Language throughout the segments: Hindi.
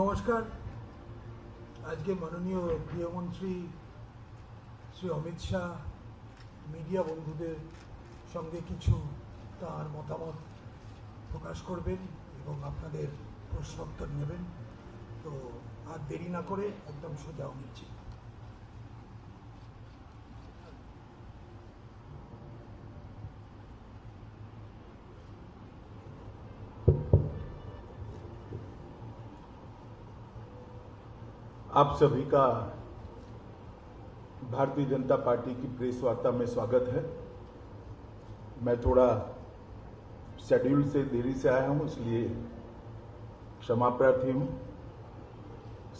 নমস্কার। আজকে মাননীয় গৃহমন্ত্রী শ্রী অমিত শাহ মিডিয়া বন্ধুদের সঙ্গে কিছু তার মতামত প্রকাশ করবেন এবং আপনাদের প্রশ্নোত্তর নেবেন। তো আর দেরি না করে একদম সোজা নিচ্ছি। आप सभी का भारतीय जनता पार्टी की प्रेस वार्ता में स्वागत है। मैं थोड़ा शेड्यूल से देरी से आया हूं, इसलिए क्षमा प्रार्थी हूं।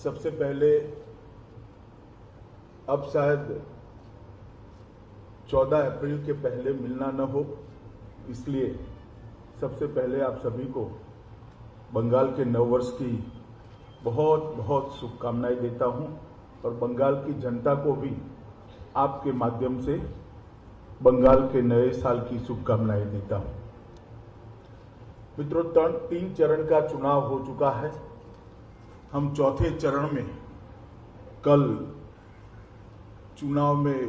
सबसे पहले अब शायद 14 अप्रैल के पहले मिलना न हो, इसलिए सबसे पहले आप सभी को बंगाल के नववर्ष की बहुत बहुत शुभकामनाएं देता हूं और बंगाल की जनता को भी आपके माध्यम से बंगाल के नए साल की शुभकामनाएं देता हूं। मित्रों, 3 चरण का चुनाव हो चुका है। हम चौथे चरण में कल चुनाव में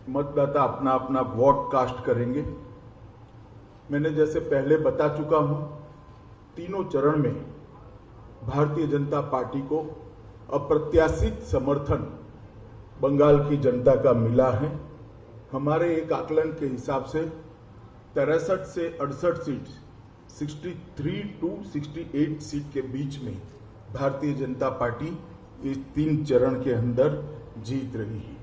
मतदाता अपना अपना वोट कास्ट करेंगे। मैंने जैसे पहले बता चुका हूं, तीनों चरण में भारतीय जनता पार्टी को अप्रत्याशित समर्थन बंगाल की जनता का मिला है। हमारे एक आकलन के हिसाब से 63 से 68 सीट, 63 to 68 सीट के बीच में भारतीय जनता पार्टी इस 3 चरण के अंदर जीत रही है।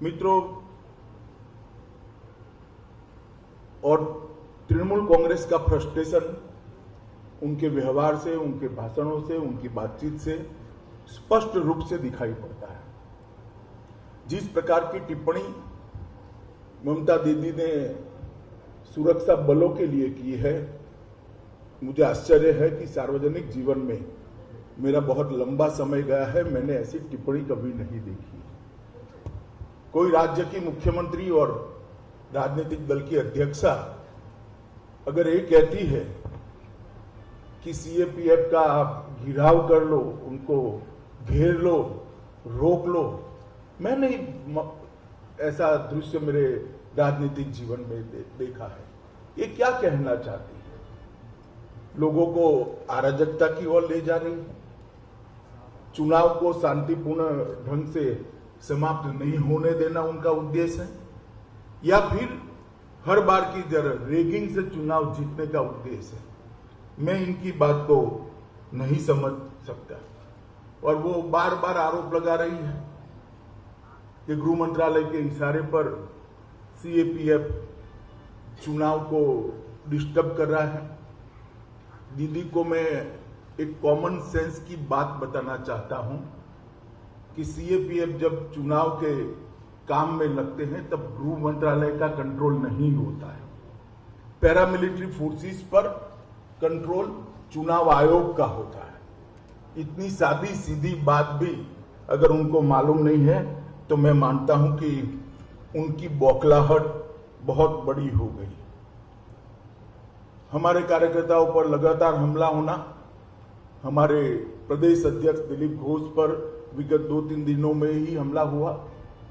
मित्रों, और तृणमूल कांग्रेस का फ्रस्ट्रेशन उनके व्यवहार से, उनके भाषणों से, उनकी बातचीत से स्पष्ट रूप से दिखाई पड़ता है। जिस प्रकार की टिप्पणी ममता दीदी ने सुरक्षा बलों के लिए की है, मुझे आश्चर्य है कि सार्वजनिक जीवन में मेरा बहुत लंबा समय गया है, मैंने ऐसी टिप्पणी कभी नहीं देखी। कोई राज्य की मुख्यमंत्री और राजनीतिक दल की अध्यक्षा अगर ये कहती है कि सीएपीएफ का आप घिराव कर लो, उनको घेर लो, रोक लो, मैं नहीं ऐसा दृश्य मेरे राजनीतिक जीवन में देखा है। ये क्या कहना चाहती है? लोगों को अराजकता की ओर ले जा रही है, चुनाव को शांतिपूर्ण ढंग से समाप्त नहीं होने देना उनका उद्देश्य है, या फिर हर बार की तरह रेगिंग से चुनाव जीतने का उद्देश्य है? मैं इनकी बात को नहीं समझ सकता। और वो बार बार आरोप लगा रही है कि गृह मंत्रालय के इशारे पर सीएपीएफ चुनाव को डिस्टर्ब कर रहा है। दीदी को मैं एक कॉमन सेंस की बात बताना चाहता हूं कि सीएपीएफ जब चुनाव के काम में लगते हैं तब गृह मंत्रालय का कंट्रोल नहीं होता है। पैरामिलिट्री फोर्सेस पर कंट्रोल चुनाव आयोग का होता है। इतनी सादी सीधी बात भी अगर उनको मालूम नहीं है तो मैं मानता हूं कि उनकी बौखलाहट बहुत बड़ी हो गई। हमारे कार्यकर्ताओं पर लगातार हमला होना, हमारे प्रदेश अध्यक्ष दिलीप घोष पर विगत 2-3 दिनों में ही हमला हुआ।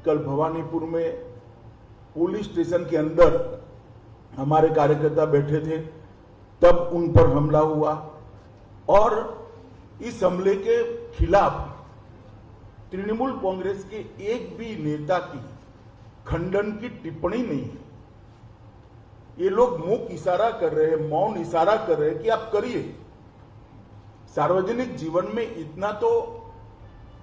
कल भवानीपुर में पुलिस स्टेशन के अंदर हमारे कार्यकर्ता बैठे थे, तब उन पर हमला हुआ। और इस हमले के खिलाफ तृणमूल कांग्रेस के एक भी नेता की खंडन की टिप्पणी नहीं है। ये लोग मुख इशारा कर रहे हैं, मौन इशारा कर रहे हैं कि आप करिए। सार्वजनिक जीवन में इतना तो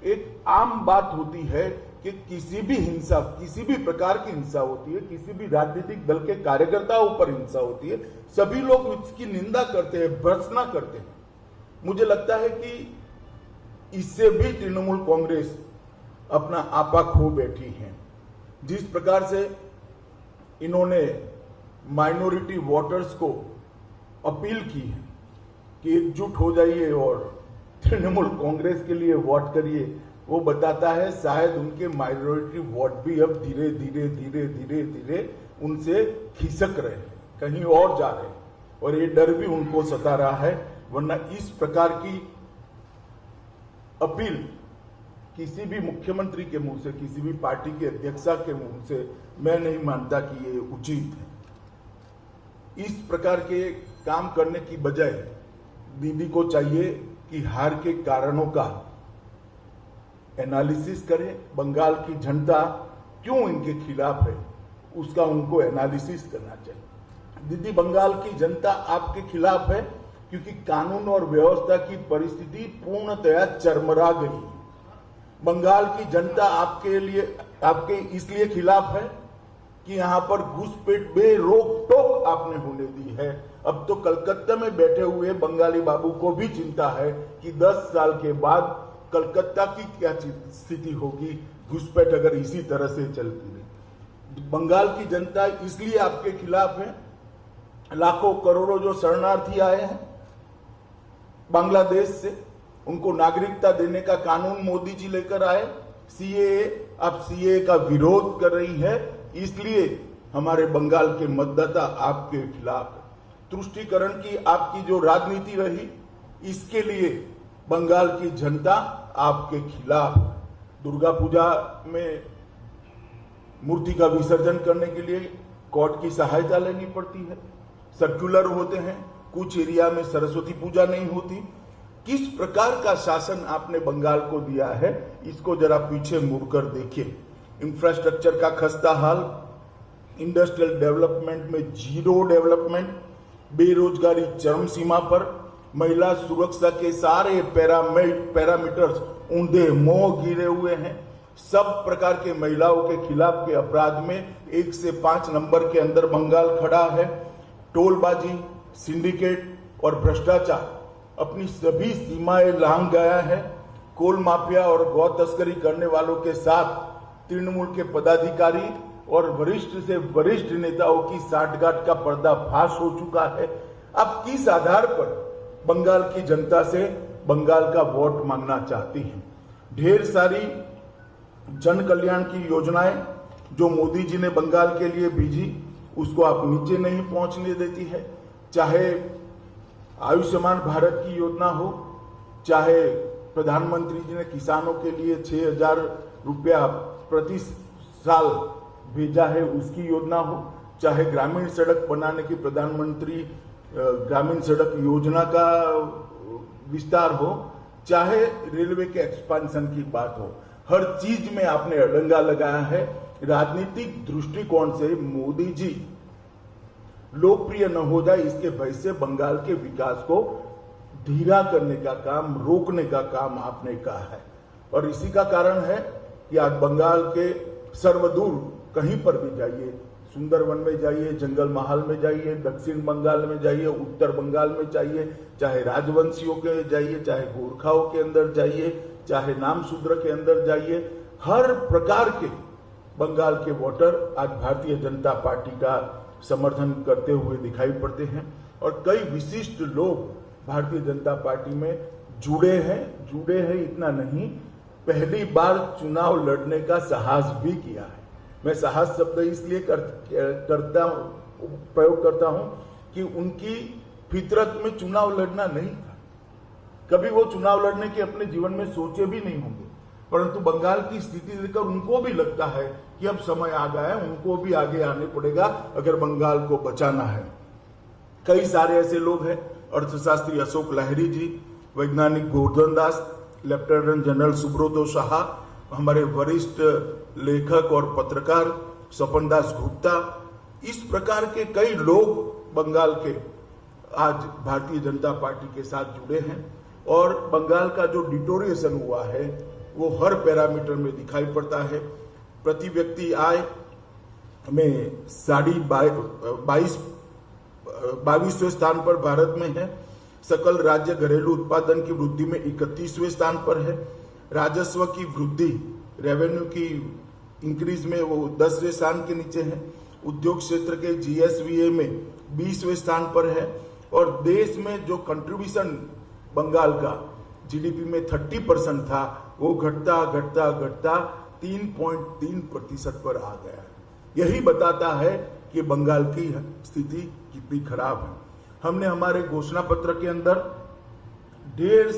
एक आम बात होती है कि किसी भी हिंसा, किसी भी प्रकार की हिंसा होती है, किसी भी राजनीतिक दल के कार्यकर्ताओं पर हिंसा होती है, सभी लोग इसकी निंदा करते हैं, भर्त्सना करते हैं। मुझे लगता है कि इससे भी तृणमूल कांग्रेस अपना आपा खो बैठी है। जिस प्रकार से इन्होंने माइनॉरिटी वोटर्स को अपील की है कि एकजुट हो जाइए और तृणमूल कांग्रेस के लिए वोट करिए, वो बताता है शायद उनके माइनॉरिटी वोट भी अब धीरे धीरे धीरे धीरे धीरे उनसे खिसक रहे हैं, कहीं और जा रहे हैं। और ये डर भी उनको सता रहा है, वरना इस प्रकार की अपील किसी भी मुख्यमंत्री के मुंह से, किसी भी पार्टी के अध्यक्षा के मुंह से मैं नहीं मानता कि ये उचित है। इस प्रकार के काम करने की बजाय दीदी को चाहिए कि हार के कारणों का एनालिसिस करें। बंगाल की जनता क्यों इनके खिलाफ है, उसका उनको एनालिसिस करना चाहिए। दीदी, बंगाल की जनता आपके खिलाफ है क्योंकि कानून और व्यवस्था की परिस्थिति पूर्णतया चरमरा गई है। बंगाल की जनता आपके इसलिए खिलाफ है कि यहां पर घुसपैठ बेरोक टोक आपने होने दी है। अब तो कलकत्ता में बैठे हुए बंगाली बाबू को भी चिंता है कि 10 साल के बाद कलकत्ता की क्या स्थिति होगी, घुसपैठ अगर इसी तरह से चलती रही। बंगाल की जनता इसलिए आपके खिलाफ है। लाखों करोड़ों जो शरणार्थी आए हैं बांग्लादेश से, उनको नागरिकता देने का कानून मोदी जी लेकर आए। सीएए, अब सीएए का विरोध कर रही है, इसलिए हमारे बंगाल के मतदाता आपके खिलाफ है। तुष्टीकरण की आपकी जो राजनीति रही, इसके लिए बंगाल की जनता आपके खिलाफ है। दुर्गा पूजा में मूर्ति का विसर्जन करने के लिए कोर्ट की सहायता लेनी पड़ती है, सर्कुलर होते हैं, कुछ एरिया में सरस्वती पूजा नहीं होती। किस प्रकार का शासन आपने बंगाल को दिया है, इसको जरा पीछे मुड़कर देखिए। इंफ्रास्ट्रक्चर का खस्ता हाल, इंडस्ट्रियल डेवलपमेंट में जीरो डेवलपमेंट, बेरोजगारी चरम सीमा पर, महिला सुरक्षा के सारे पैरामीटर्स ऊंधे मोह गिरे हुए हैं। सब प्रकार के महिलाओं के खिलाफ के अपराध में 1 से 5 नंबर के अंदर बंगाल खड़ा है। टोलबाजी, सिंडिकेट और भ्रष्टाचार अपनी सभी सीमाएं लांघ गया है। कोल माफिया और गौ तस्करी करने वालों के साथ तृणमूल के पदाधिकारी और वरिष्ठ से वरिष्ठ नेताओं की साठगांठ का पर्दाफाश हो चुका है। अब किस आधार पर बंगाल की जनता से बंगाल का वोट मांगना चाहती हैं? ढेर सारी जन कल्याण की योजनाएं जो मोदी जी ने बंगाल के लिए भेजी, उसको आप नीचे नहीं पहुंचने देती है। चाहे आयुष्मान भारत की योजना हो, चाहे प्रधानमंत्री जी ने किसानों के लिए 6,000 रुपया प्रति साल भेजा है उसकी योजना हो, चाहे ग्रामीण सड़क बनाने की प्रधानमंत्री ग्रामीण सड़क योजना का विस्तार हो, चाहे रेलवे के एक्सपांशन की बात हो, हर चीज में आपने अड़ंगा लगाया है। राजनीतिक दृष्टिकोण से मोदी जी लोकप्रिय न हो जाए, इसके भय से बंगाल के विकास को धीरा करने का काम, रोकने का काम आपने कहा है। और इसी का कारण है कि आज बंगाल के सर्वदूर कहीं पर भी जाइए, सुंदरवन में जाइए, जंगल महल में जाइए, दक्षिण बंगाल में जाइए, उत्तर बंगाल में जाइए, चाहे राजवंशियों के जाइए, चाहे गोरखाओं के अंदर जाइए, चाहे नामशूद्र के अंदर जाइए, हर प्रकार के बंगाल के वोटर आज भारतीय जनता पार्टी का समर्थन करते हुए दिखाई पड़ते हैं। और कई विशिष्ट लोग भारतीय जनता पार्टी में जुड़े हैं। इतना नहीं, पहली बार चुनाव लड़ने का साहस भी किया है। मैं साहस शब्द इसलिए प्रयोग करता हूं कि उनकी फितरत में चुनाव लड़ना नहीं था। कभी वो चुनाव लड़ने के अपने जीवन में सोचे भी नहीं होंगे, परंतु बंगाल की स्थिति देखकर उनको भी लगता है कि अब समय आ गया है, उनको भी आगे आने पड़ेगा अगर बंगाल को बचाना है। कई सारे ऐसे लोग हैं, अर्थशास्त्री अशोक लाहिड़ी जी, वैज्ञानिक गोवर्धन दास, लेफ्टिनेंट जनरल सुब्रतो शाह, हमारे वरिष्ठ लेखक और पत्रकार सपन दास गुप्ता, इस प्रकार के कई लोग बंगाल के आज भारतीय जनता पार्टी के साथ जुड़े हैं। और बंगाल का जो डिटोरिएशन हुआ है वो हर पैरामीटर में दिखाई पड़ता है। प्रति व्यक्ति आय में 22वें स्थान पर भारत में है। सकल राज्य घरेलू उत्पादन की वृद्धि में 31वें स्थान पर है। राजस्व की वृद्धि, रेवेन्यू की इंक्रीज में वो 10वें स्थान के नीचे है। उद्योग क्षेत्र के जीएसवीए में 20वें स्थान पर है। और देश में जो कंट्रीब्यूशन बंगाल का जीडीपी में 30% था, वो घटता 3.3% पर आ गया है। यही बताता है कि बंगाल की स्थिति कितनी खराब है। हमने हमारे घोषणा पत्र के अंदर ढेर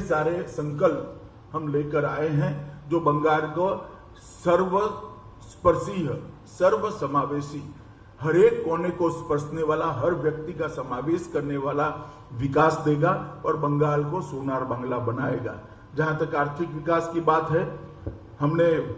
सारे संकल्प हम लेकर आए हैं जो बंगाल को सर्वस्पर्शी, सर्वसमावेशी, हर एक कोने को स्पर्शने वाला, हर व्यक्ति का समावेश करने वाला विकास देगा और बंगाल को सोनार बांग्ला बनाएगा। जहां तक आर्थिक विकास की बात है, हमने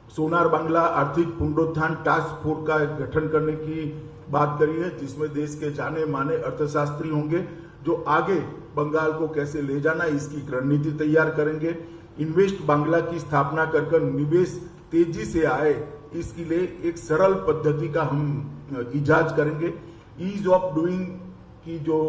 सोनार बांग्ला आर्थिक पुनरुत्थान टास्क फोर्स का गठन करने की बात करी है, जिसमें देश के जाने माने अर्थशास्त्री होंगे जो आगे बंगाल को कैसे ले जाना इसकी रणनीति तैयार करेंगे। इन्वेस्ट बांग्ला की स्थापना कर निवेश तेजी से आए, इसके लिए एक सरल पद्धति का हम इजाद करेंगे। ईज ऑफ डूइंग की जो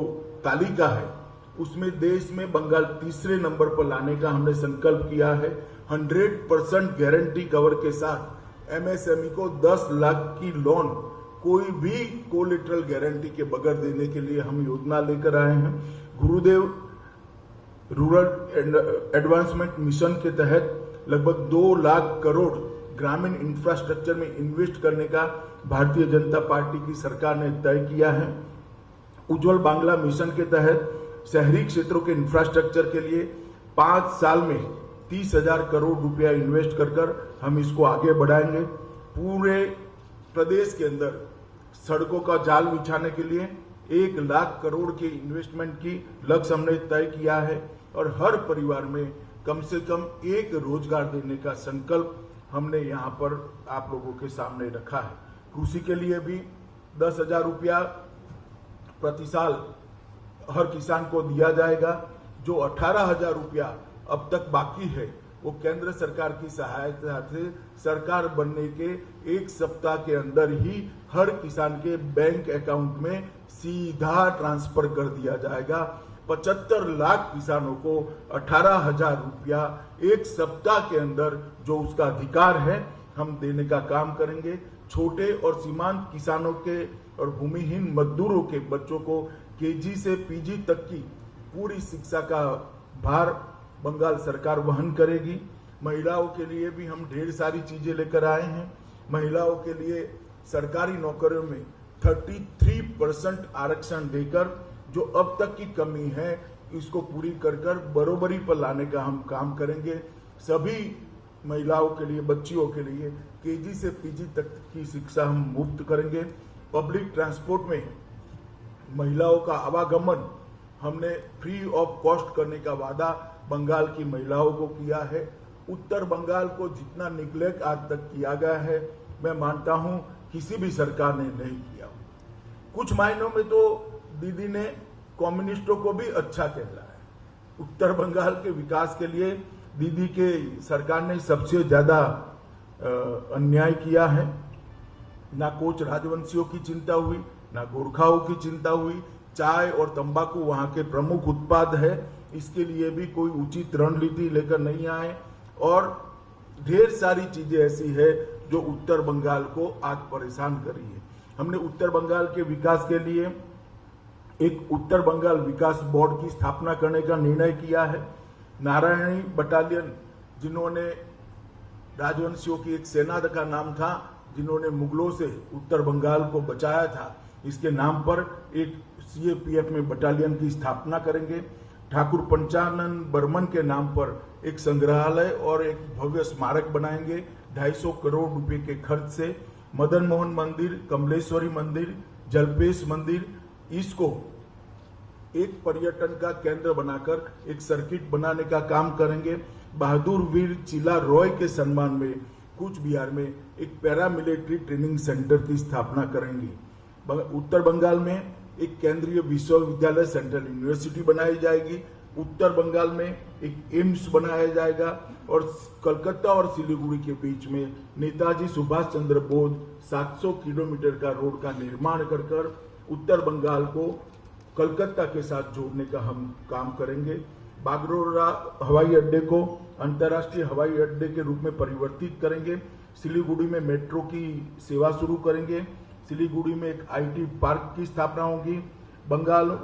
तालिका है उसमें देश में बंगाल तीसरे नंबर पर लाने का हमने संकल्प किया है। 100% गारंटी कवर के साथ एमएसएमई को 10 लाख की लोन कोई भी कोलेटरल गारंटी के बगैर देने के लिए हम योजना लेकर आए हैं। गुरुदेव रूरल एडवांसमेंट मिशन के तहत लगभग 2 लाख करोड़ ग्रामीण इंफ्रास्ट्रक्चर में इन्वेस्ट करने का भारतीय जनता पार्टी की सरकार ने तय किया है। उज्जवल बांग्ला मिशन के तहत शहरी क्षेत्रों के इंफ्रास्ट्रक्चर के लिए 5 साल में 30,000 करोड़ रुपया इन्वेस्ट कर हम इसको आगे बढ़ाएंगे। पूरे प्रदेश के अंदर सड़कों का जाल बिछाने के लिए 1 लाख करोड़ के इन्वेस्टमेंट की लक्ष्य हमने तय किया है और हर परिवार में कम से कम एक रोजगार देने का संकल्प हमने यहाँ पर आप लोगों के सामने रखा है। कृषि के लिए भी 10,000 रुपया प्रति साल हर किसान को दिया जाएगा। जो 18,000 रुपया अब तक बाकी है वो केंद्र सरकार की सहायता से सरकार बनने के 1 सप्ताह के अंदर ही हर किसान के बैंक अकाउंट में सीधा ट्रांसफर कर दिया जाएगा। 75 लाख किसानों को 18,000 रुपया 1 सप्ताह के अंदर जो उसका अधिकार है हम देने का काम करेंगे। छोटे और सीमांत किसानों के और भूमिहीन मजदूरों के बच्चों को केजी से पीजी तक की पूरी शिक्षा का भार बंगाल सरकार वहन करेगी। महिलाओं के लिए भी हम ढेर सारी चीजें लेकर आए हैं। महिलाओं के लिए सरकारी नौकरियों में 33% आरक्षण देकर जो अब तक की कमी है इसको पूरी कर बरोबरी पर लाने का हम काम करेंगे। सभी महिलाओं के लिए, बच्चियों के लिए केजी से पीजी तक की शिक्षा हम मुफ्त करेंगे। पब्लिक ट्रांसपोर्ट में महिलाओं का आवागमन हमने फ्री ऑफ कॉस्ट करने का वादा बंगाल की महिलाओं को किया है। उत्तर बंगाल को जितना निग्लेक्ट आज तक किया गया है मैं मानता हूं किसी भी सरकार ने नहीं किया। कुछ मायनों में तो दीदी ने कम्युनिस्टों को भी अच्छा कहला है। उत्तर बंगाल के विकास के लिए दीदी के सरकार ने सबसे ज्यादा अन्याय किया है। ना कोच राजवंशियों की चिंता हुई, ना गोरखाओं की चिंता हुई। चाय और तंबाकू वहां के प्रमुख उत्पाद है, इसके लिए भी कोई उचित रणनीति लेकर नहीं आए। और ढेर सारी चीजें ऐसी है जो उत्तर बंगाल को आज परेशान कर रही है। हमने उत्तर बंगाल के विकास के लिए एक उत्तर बंगाल विकास बोर्ड की स्थापना करने का निर्णय किया है। नारायणी बटालियन, जिन्होंने राजवंशियों की एक सेना का नाम था, जिन्होंने मुगलों से उत्तर बंगाल को बचाया था, इसके नाम पर एक सीएपीएफ में बटालियन की स्थापना करेंगे। ठाकुर पंचानन बर्मन के नाम पर एक संग्रहालय और एक भव्य स्मारक बनाएंगे 250 करोड़ रुपए के खर्च से। मदन मोहन मंदिर, कमलेश्वरी मंदिर, जलपेश मंदिर, इसको एक पर्यटन का केंद्र बनाकर एक सर्किट बनाने का काम करेंगे। बहादुर वीर चिला रॉय के सम्मान में कूच बिहार में एक पैरामिलिट्री ट्रेनिंग सेंटर की स्थापना करेंगे। उत्तर बंगाल में एक केंद्रीय विश्वविद्यालय, सेंट्रल यूनिवर्सिटी बनाई जाएगी। उत्तर बंगाल में एक एम्स बनाया जाएगा और कलकत्ता और सिलीगुड़ी के बीच में नेताजी सुभाष चंद्र बोस 700 किलोमीटर का रोड का निर्माण कर उत्तर बंगाल को कलकत्ता के साथ जोड़ने का हम काम करेंगे। बागडोगरा हवाई अड्डे को अंतर्राष्ट्रीय हवाई अड्डे के रूप में परिवर्तित करेंगे। सिलीगुड़ी में मेट्रो की सेवा शुरू करेंगे। सिलीगुड़ी में एक आईटी पार्क की स्थापना होगी।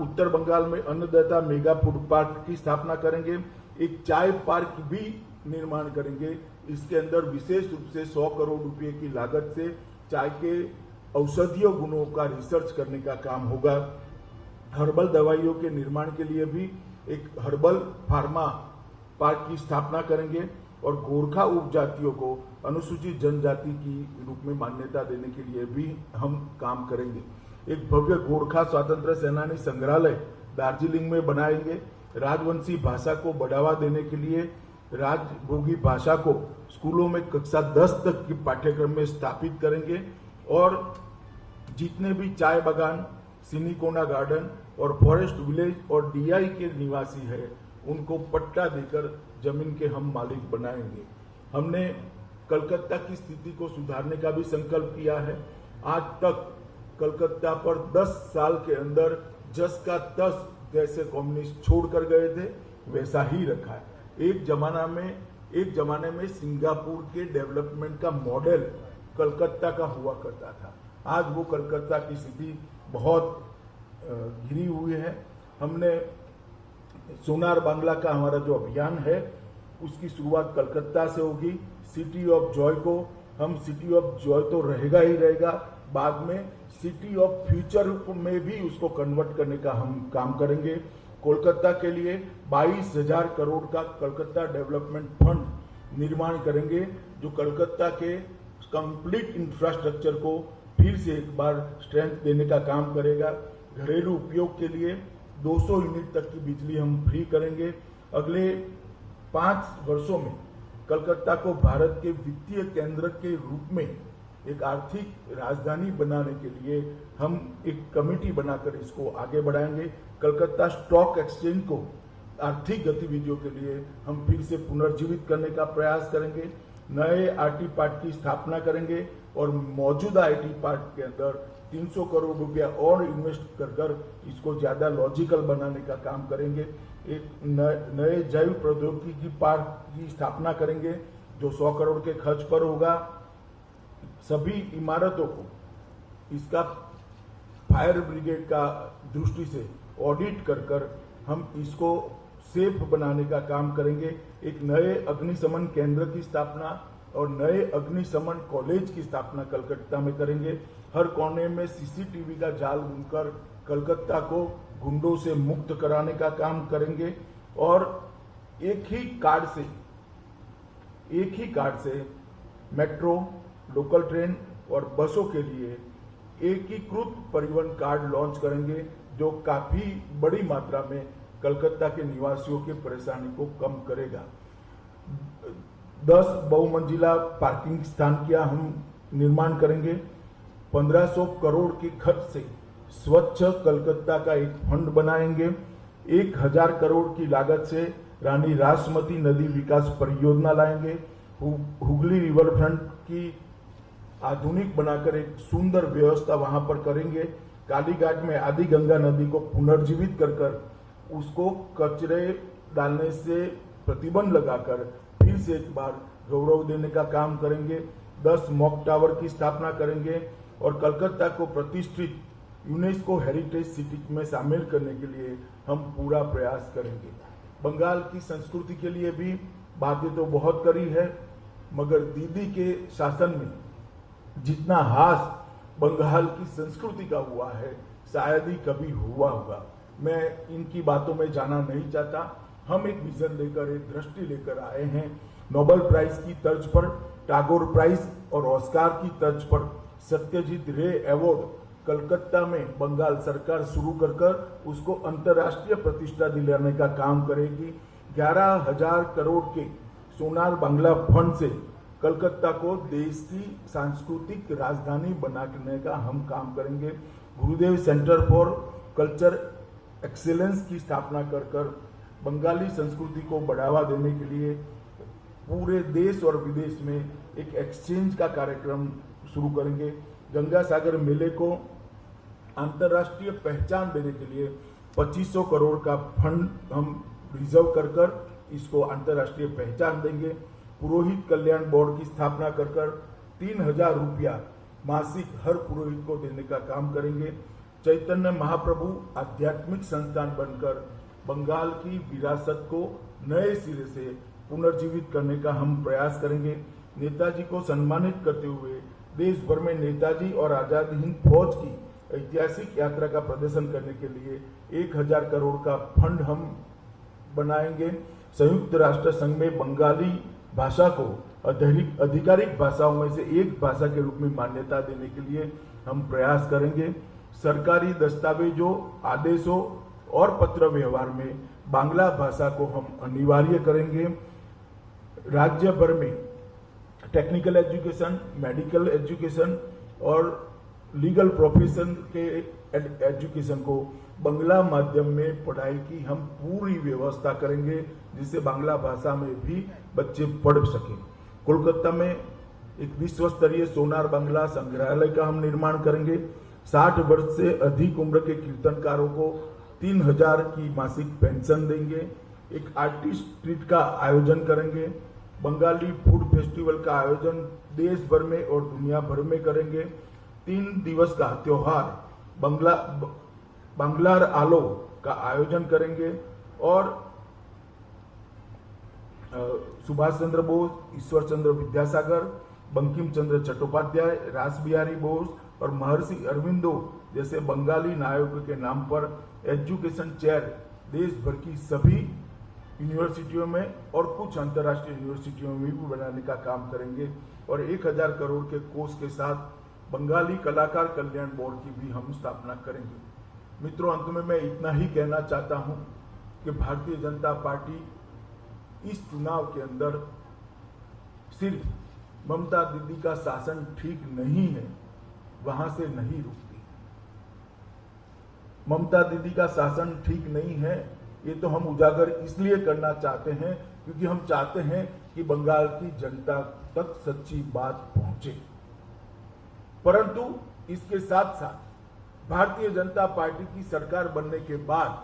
उत्तर बंगाल में अन्नदाता मेगा फूड पार्क की स्थापना करेंगे। एक चाय पार्क भी निर्माण करेंगे। इसके अंदर विशेष रूप से 100 करोड़ रुपए की लागत से चाय के औषधीय गुणों का रिसर्च करने का काम होगा। हर्बल दवाइयों के निर्माण के लिए भी एक हर्बल फार्मा पार्क की स्थापना करेंगे और गोरखा उपजातियों को अनुसूचित जनजाति की रूप में मान्यता देने के लिए भी हम काम करेंगे। एक भव्य गोरखा स्वतंत्र सेनानी संग्रहालय दार्जिलिंग में बनाएंगे। राजवंशी भाषा को बढ़ावा देने के लिए राजभोगी भाषा को स्कूलों में कक्षा 10 तक के पाठ्यक्रम में स्थापित करेंगे और जितने भी चाय बागान, सिनिकोना गार्डन और फॉरेस्ट विलेज और डीआई के निवासी है उनको पट्टा देकर जमीन के हम मालिक बनाएंगे। हमने कलकत्ता की स्थिति को सुधारने का भी संकल्प किया है। आज तक कलकत्ता पर 10 साल के अंदर जस का तस जैसे कम्युनिस्ट छोड़कर गए थे वैसा ही रखा है। एक जमाने में सिंगापुर के डेवलपमेंट का मॉडल कलकत्ता का हुआ करता था। आज वो कलकत्ता की स्थिति बहुत गिरी हुई है। हमने सोनार बांग्ला का हमारा जो अभियान है उसकी शुरुआत कलकत्ता से होगी। सिटी ऑफ जॉय को हम सिटी ऑफ जॉय तो रहेगा ही रहेगा, बाद में सिटी ऑफ फ्यूचर में भी उसको कन्वर्ट करने का हम काम करेंगे। कोलकाता के लिए 22,000 करोड़ का कलकत्ता डेवलपमेंट फंड निर्माण करेंगे जो कलकत्ता के कंप्लीट इंफ्रास्ट्रक्चर को फिर से एक बार स्ट्रेंथ देने का काम करेगा। घरेलू उपयोग के लिए 200 यूनिट तक की बिजली हम फ्री करेंगे। अगले 5 वर्षों में कलकत्ता को भारत के वित्तीय केंद्र के रूप में एक आर्थिक राजधानी बनाने के लिए हम एक कमेटी बनाकर इसको आगे बढ़ाएंगे। कलकत्ता स्टॉक एक्सचेंज को आर्थिक गतिविधियों के लिए हम फिर से पुनर्जीवित करने का प्रयास करेंगे। नए आईटी पार्क की स्थापना करेंगे और मौजूदा आईटी पार्क के अंदर 300 करोड़ रुपया और इन्वेस्ट कर इसको ज्यादा लॉजिकल बनाने का काम करेंगे। एक नए जैव प्रौद्योगिकी पार्क की स्थापना करेंगे जो 100 करोड़ के खर्च पर होगा। सभी इमारतों को इसका फायर ब्रिगेड का दृष्टि से ऑडिट कर हम इसको सेफ बनाने का काम करेंगे। एक नए अग्निशमन केंद्र की स्थापना और नए अग्निशमन कॉलेज की स्थापना कलकत्ता में करेंगे। हर कोने में सीसीटीवी का जाल बुनकर कलकत्ता को गुंडों से मुक्त कराने का काम करेंगे और एक ही कार्ड से मेट्रो, लोकल ट्रेन और बसों के लिए एकीकृत परिवहन कार्ड लॉन्च करेंगे जो काफी बड़ी मात्रा में कलकत्ता के निवासियों की परेशानी को कम करेगा। 10 बहुमंजिला पार्किंग स्थान का हम निर्माण करेंगे। 1500 करोड़ के खर्च से स्वच्छ कलकत्ता का एक फंड बनाएंगे। 1000 करोड़ की लागत से रानी रासमती नदी विकास परियोजना लाएंगे। हुगली रिवर फ्रंट की आधुनिक बनाकर एक सुंदर व्यवस्था वहां पर करेंगे। कालीघाट में आदि गंगा नदी को पुनर्जीवित कर उसको कचरे डालने से प्रतिबंध लगाकर फिर से एक बार गौरव देने का काम करेंगे। 10 मॉक टावर की स्थापना करेंगे और कलकत्ता को प्रतिष्ठित यूनेस्को हेरिटेज सिटी में शामिल करने के लिए हम पूरा प्रयास करेंगे। बंगाल की संस्कृति के लिए भी बातें तो बहुत करी है, मगर दीदी के शासन में जितना हास बंगाल की संस्कृति का हुआ है शायद ही कभी हुआ होगा। मैं इनकी बातों में जाना नहीं चाहता। हम एक विजन लेकर, एक दृष्टि लेकर आए हैं। नोबेल प्राइज की तर्ज पर टैगोर प्राइज और ऑस्कार की तर्ज पर सत्यजीत रे अवार्ड कलकत्ता में बंगाल सरकार शुरू कर उसको अंतर्राष्ट्रीय प्रतिष्ठा दिलाने का काम करेगी। 11,000 करोड़ के सोनार बांग्ला फंड से कलकत्ता को देश की सांस्कृतिक राजधानी बनाने का हम काम करेंगे। गुरुदेव सेंटर फॉर कल्चर एक्सीलेंस की स्थापना कर बंगाली संस्कृति को बढ़ावा देने के लिए पूरे देश और विदेश में एक एक्सचेंज का कार्यक्रम शुरू करेंगे। गंगा सागर मेले को अंतर्राष्ट्रीय पहचान देने के लिए 2500 करोड़ का फंड हम रिजर्व कर इसको अंतर्राष्ट्रीय पहचान देंगे। पुरोहित कल्याण बोर्ड की स्थापना कर 3,000 रुपया मासिक हर पुरोहित को देने का काम करेंगे। चैतन्य महाप्रभु आध्यात्मिक संस्थान बनकर बंगाल की विरासत को नए सिरे से पुनर्जीवित करने का हम प्रयास करेंगे। नेताजी को सम्मानित करते हुए देश भर में नेताजी और आजाद हिंद फौज की ऐतिहासिक यात्रा का प्रदर्शन करने के लिए 1000 करोड़ का फंड हम बनाएंगे। संयुक्त राष्ट्र संघ में बंगाली भाषा को आधिकारिक भाषाओं में से एक भाषा के रूप में मान्यता देने के लिए हम प्रयास करेंगे। सरकारी दस्तावेजों, आदेशों और पत्र व्यवहार में बांग्ला भाषा को हम अनिवार्य करेंगे। राज्य भर में टेक्निकल एजुकेशन, मेडिकल एजुकेशन और लीगल प्रोफेशन के एजुकेशन को बांग्ला माध्यम में पढ़ाई की हम पूरी व्यवस्था करेंगे, जिससे बांग्ला भाषा में भी बच्चे पढ़ सकें। कोलकाता में एक विश्व स्तरीय सोनार बांग्ला संग्रहालय का हम निर्माण करेंगे। 60 वर्ष से अधिक उम्र के कीर्तनकारों को 3000 की मासिक पेंशन देंगे। एक आर्टिस्ट ट्रीट का आयोजन करेंगे। बंगाली फूड फेस्टिवल का आयोजन देश भर में और दुनिया भर में करेंगे। 3 दिवस का त्योहार बांग्लार आलो का आयोजन करेंगे और सुभाष चंद्र बोस, ईश्वर चंद्र विद्यासागर, बंकिम चंद्र चट्टोपाध्याय, रास बिहारी बोस और महर्षि अरविंदो जैसे बंगाली नायकों के नाम पर एजुकेशन चेयर देश भर की सभी यूनिवर्सिटियों में और कुछ अंतर्राष्ट्रीय यूनिवर्सिटियों में भी बनाने का काम करेंगे। और 1000 करोड़ के कोष के साथ बंगाली कलाकार कल्याण बोर्ड की भी हम स्थापना करेंगे। मित्रों, अंत में मैं इतना ही कहना चाहता हूं कि भारतीय जनता पार्टी इस चुनाव के अंदर सिर्फ ममता दीदी का शासन ठीक नहीं है, वहां से नहीं रुकती। ममता दीदी का शासन ठीक नहीं है, ये तो हम उजागर इसलिए करना चाहते हैं क्योंकि हम चाहते हैं कि बंगाल की जनता तक सच्ची बात पहुंचे। परंतु इसके साथ साथ भारतीय जनता पार्टी की सरकार बनने के बाद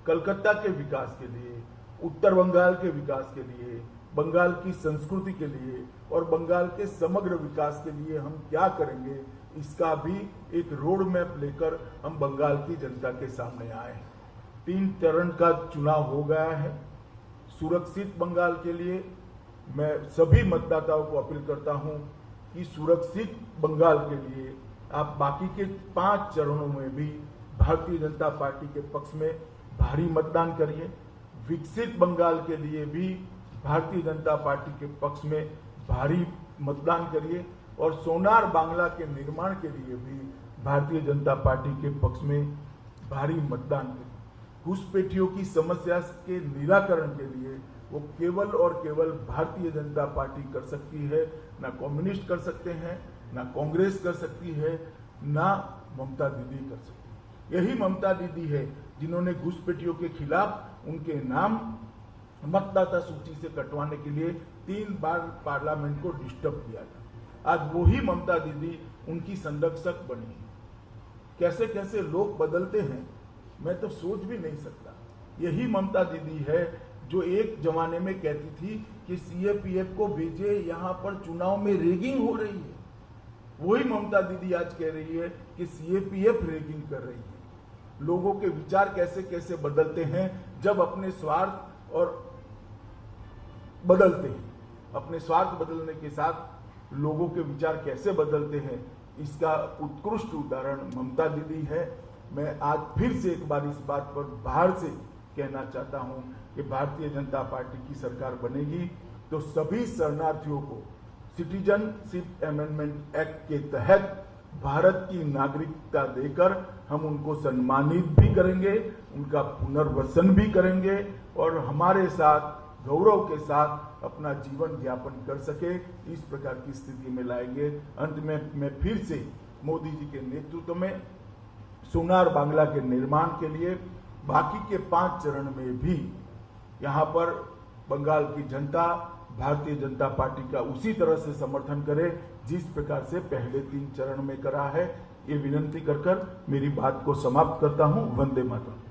कलकत्ता के विकास के लिए, उत्तर बंगाल के विकास के लिए, बंगाल की संस्कृति के लिए और बंगाल के समग्र विकास के लिए हम क्या करेंगे, इसका भी एक रोड मैप लेकर हम बंगाल की जनता के सामने आए हैं। 3 चरण का चुनाव हो गया है। सुरक्षित बंगाल के लिए मैं सभी मतदाताओं को अपील करता हूं कि सुरक्षित बंगाल के लिए आप बाकी के 5 चरणों में भी भारतीय जनता पार्टी के पक्ष में भारी मतदान करिए। विकसित बंगाल के लिए भी भारतीय जनता पार्टी के पक्ष में भारी मतदान करिए और सोनार बांग्ला के निर्माण के लिए भी भारतीय जनता पार्टी के पक्ष में भारी मतदान करिए। घुसपैठियों की समस्या के निराकरण के लिए वो केवल और केवल भारतीय जनता पार्टी कर सकती है, ना कम्युनिस्ट कर सकते हैं, ना कांग्रेस कर सकती है, ना ममता दीदी कर सकती है। यही ममता दीदी है जिन्होंने घुसपैठियों के खिलाफ उनके नाम मतदाता सूची से कटवाने के लिए 3 बार पार्लियामेंट को डिस्टर्ब किया था। आज वही ममता दीदी उनकी संरक्षक बनी है। कैसे कैसे लोग बदलते हैं मैं तो सोच भी नहीं सकता। यही ममता दीदी है जो एक जमाने में कहती थी कि सीएपीएफ को भेजे, यहां पर चुनाव में रेगिंग हो रही है। वही ममता दीदी आज कह रही है कि सीएपीएफ रेगिंग कर रही है। लोगों के विचार कैसे कैसे बदलते हैं जब अपने स्वार्थ और बदलते हैं, अपने स्वार्थ बदलने के साथ लोगों के विचार कैसे बदलते हैं, इसका उत्कृष्ट उदाहरण ममता दीदी है। मैं आज फिर से एक बार इस बात पर बाहर से कहना चाहता हूं कि भारतीय जनता पार्टी की सरकार बनेगी तो सभी शरणार्थियों को सिटीजनशिप अमेंडमेंट एक्ट के तहत भारत की नागरिकता देकर हम उनको सम्मानित भी करेंगे, उनका पुनर्वसन भी करेंगे और हमारे साथ गौरव के साथ अपना जीवन यापन कर सके, इस प्रकार की स्थिति में लाएंगे। अंत में मैं फिर से मोदी जी के नेतृत्व में सोनार बांग्ला के निर्माण के लिए बाकी के 5 चरण में भी यहाँ पर बंगाल की जनता भारतीय जनता पार्टी का उसी तरह से समर्थन करे जिस प्रकार से पहले 3 चरण में करा है। ये विनंती कर मेरी बात को समाप्त करता हूँ। वंदे मातरम।